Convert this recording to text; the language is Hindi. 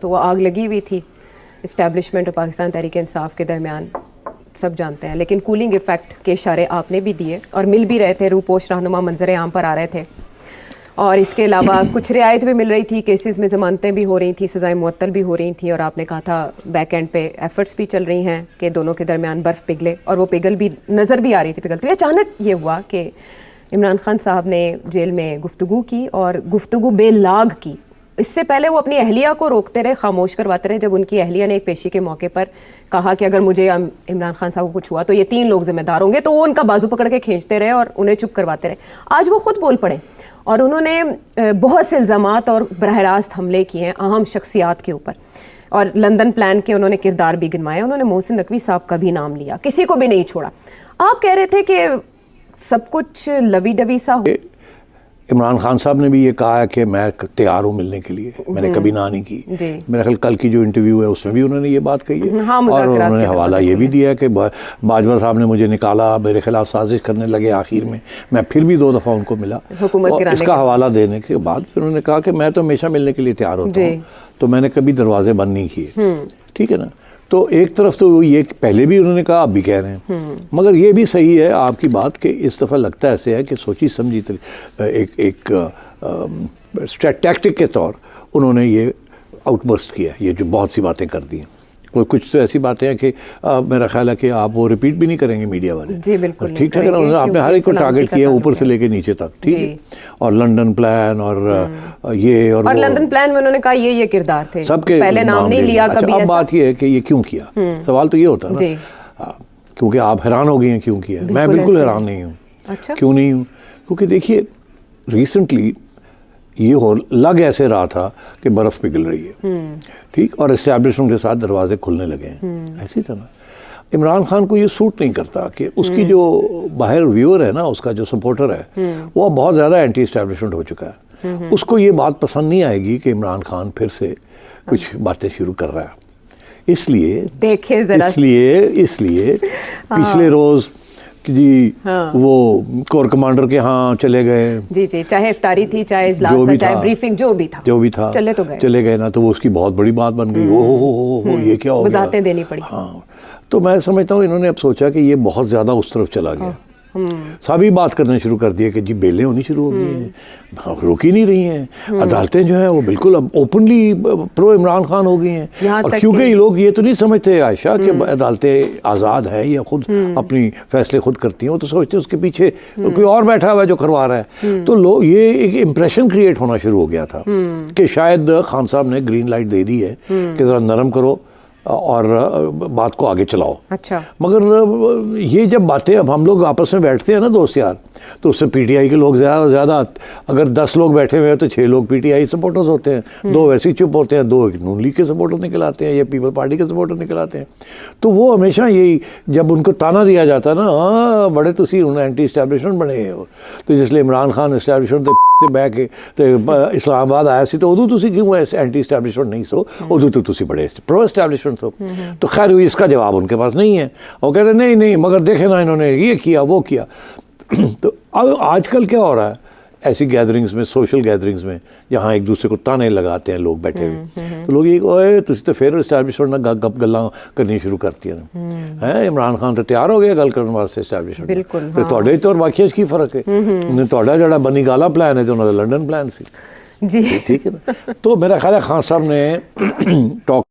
तो वो आग लगी हुई थी इस्टेब्लिशमेंट और पाकिस्तान तहरीक इंसाफ के दरमियान, सब जानते हैं। लेकिन कूलिंग इफ़ेक्ट के इशारे आपने भी दिए और मिल भी रहे थे, रूपोश रहनुमा मंजर आम पर आ रहे थे। और इसके अलावा कुछ रियायत भी मिल रही थी, केसेस में ज़मानतें भी हो रही थी, सज़ाएं मुअत्तल भी हो रही थी। और आपने कहा था बैक एंड पे एफर्ट्स भी चल रही हैं कि दोनों के दरमियान बर्फ़ पिघले, और वो पिघल भी नज़र भी आ रही थी पिघलती हुई। अचानक ये हुआ कि इमरान खान साहब ने जेल में गुफ्तगू की, और गुफ्तगू बेलाग की। इससे पहले वो अपनी अहलिया को रोकते रहे, खामोश करवाते रहे। जब उनकी अहलिया ने एक पेशी के मौके पर कहा कि अगर मुझे इमरान खान साहब को कुछ हुआ तो ये 3 लोग जिम्मेदार होंगे, तो वो उनका बाजू पकड़ के खींचते रहे और उन्हें चुप करवाते रहे। आज वो खुद बोल पड़े और उन्होंने बहुत से इल्ज़ामात और बरह रास्त हमले किए हैं अहम शख्सियात के ऊपर, और लंदन प्लान के उन्होंने किरदार भी गिनवाए। उन्होंने मोहसिन नकवी साहब का भी नाम लिया, किसी को भी नहीं छोड़ा। आप कह रहे थे कि सब कुछ लवी डवी सा हो। इमरान खान साहब ने भी ये कहा है कि मैं तैयार हूँ मिलने के लिए, मैंने कभी ना नहीं की। मेरा ख्याल कल की जो इंटरव्यू है उसमें भी उन्होंने ये बात कही है। हाँ, और उन्होंने हवाला ये भी दिया है कि बाजवा साहब ने मुझे निकाला, मेरे खिलाफ साजिश करने लगे, आखिर में मैं फिर भी 2 दफ़ा उनको मिला। और इसका हवाला देने के बाद फिर उन्होंने कहा कि मैं तो हमेशा मिलने के लिए तैयार होता हूँ, तो मैंने कभी दरवाजे बंद नहीं किए। ठीक है ना। तो एक तरफ तो ये पहले भी उन्होंने कहा, आप भी कह रहे हैं, मगर ये भी सही है आपकी बात कि इस दफ़ा लगता ऐसे है कि सोची समझी एक टैक्टिक के तौर उन्होंने ये आउटबर्स्ट किया, ये जो बहुत सी बातें कर दी हैं। कुछ तो ऐसी बातें हैं कि मेरा ख्याल है कि आप वो रिपीट भी नहीं करेंगे मीडिया वाले। जी बिल्कुल ठीक है ना। आपने हर एक को टारगेट किया ऊपर से लेके नीचे तक। ठीक है। और लंदन प्लान और ये और लंदन प्लान में उन्होंने कहा ये किरदार थे, सबके पहले नाम नहीं लिया कभी। अब बात ये है कि ये क्यों किया, सवाल तो ये होता है ना, क्योंकि आप हैरान हो गई हैं क्यों किया। मैं बिल्कुल हैरान नहीं हूँ। अच्छा। क्यों नहीं हूँ? क्योंकि देखिए रिसेंटली ये लग ऐसे रहा था कि बर्फ़ पिघल रही है, ठीक, और एस्टैब्लिशमेंट के साथ दरवाजे खुलने लगे हैं। ऐसी तरह इमरान खान को ये सूट नहीं करता कि उसकी जो बाहर व्यूअर है ना, उसका जो सपोर्टर है, वो बहुत ज़्यादा एंटी एस्टैब्लिशमेंट हो चुका है। उसको ये बात पसंद नहीं आएगी कि इमरान खान फिर से कुछ बातें शुरू कर रहा है। इसलिए देखे जरा, इसलिए पिछले रोज़ जी वो कोर कमांडर के यहाँ चले गए। जी, चाहे इफ्तारी थी, चाहे इजलास था, चाहे ब्रीफिंग, जो भी था चले गए ना, तो वो उसकी बहुत बड़ी बात बन गई। ओ ये क्या हो गया, वजाहतें देनी पड़ी। हाँ, तो मैं समझता हूँ इन्होंने अब सोचा कि ये बहुत ज़्यादा उस तरफ चला गया। सभी बात करने शुरू कर दिए कि जी बेलें होनी शुरू हो गई हैं, रुक ही नहीं रही हैं। अदालतें जो हैं वो बिल्कुल अब ओपनली प्रो इमरान खान हो गई हैं। और क्योंकि ये लोग ये तो नहीं समझते आयशा कि अदालतें आज़ाद हैं या खुद अपनी फैसले खुद करती हैं, वो तो सोचते हैं उसके पीछे कोई और बैठा हुआ है जो करवा रहा है। तो लोग ये एक इम्प्रेशन क्रिएट होना शुरू हो गया था कि शायद खान साहब ने ग्रीन लाइट दे दी है कि ज़रा नरम करो और बात को आगे चलाओ। अच्छा। मगर ये जब बातें अब हम लोग आपस में बैठते हैं ना दोस्त यार, तो उससे पीटीआई के लोग ज़्यादा अगर 10 लोग बैठे हुए हैं तो 6 लोग पीटीआई सपोर्टर्स होते हैं, 2 वैसे ही चुप होते हैं, 2 नून लीग के सपोर्टर निकल आते हैं या पीपल पार्टी के सपोर्टर निकल आते हैं। तो वो हमेशा यही, जब उनको ताना दिया जाता है ना, हाँ बड़े तुसी एंटी इस्टैब्लिशमेंट बने हो, तो जिसलिए इमरान खान इस्टैब्लिशमेंट बह के तो इस्लामाबाद आया सी, तो उदू तुसी क्यों एंटी इस्टैब्लिशमेंट नहीं सो, उदू तो तुसी बड़े प्रो इस्टैब्लिशमेंट हो। तो खैर इसका जवाब उनके पास नहीं है। वो कहते नहीं मगर देखे ना इन्होंने ये किया वो किया। तो अब आजकल क्या हो रहा है ऐसी गैदरिंग्स में, सोशल गैदरिंग्स में, जहाँ एक दूसरे को ताने लगाते हैं लोग बैठे हुए, तो लोग ये ओए तुसी तो फिर इस्टैब्लिशमेंट ना गप गल्लां करनी शुरू करती है। इमरान खान तो तैयार हो गया गल करने वास्ते इस्टैब्लिशमेंट। बिल्कुल। तो ਤੁਹਾਡੇ ਤੇ ਔਰ ਵਾਕਿਆ 'ਚ ਕੀ ਫਰਕ ਹੈ? ਤੁਹਾਡਾ ਜਿਹੜਾ ਬਨੀਗਾਲਾ प्लान है तो उन्होंने लंदन प्लान सी। जी ठीक है ना। तो मेरा ख्याल है खान साहब ने टॉक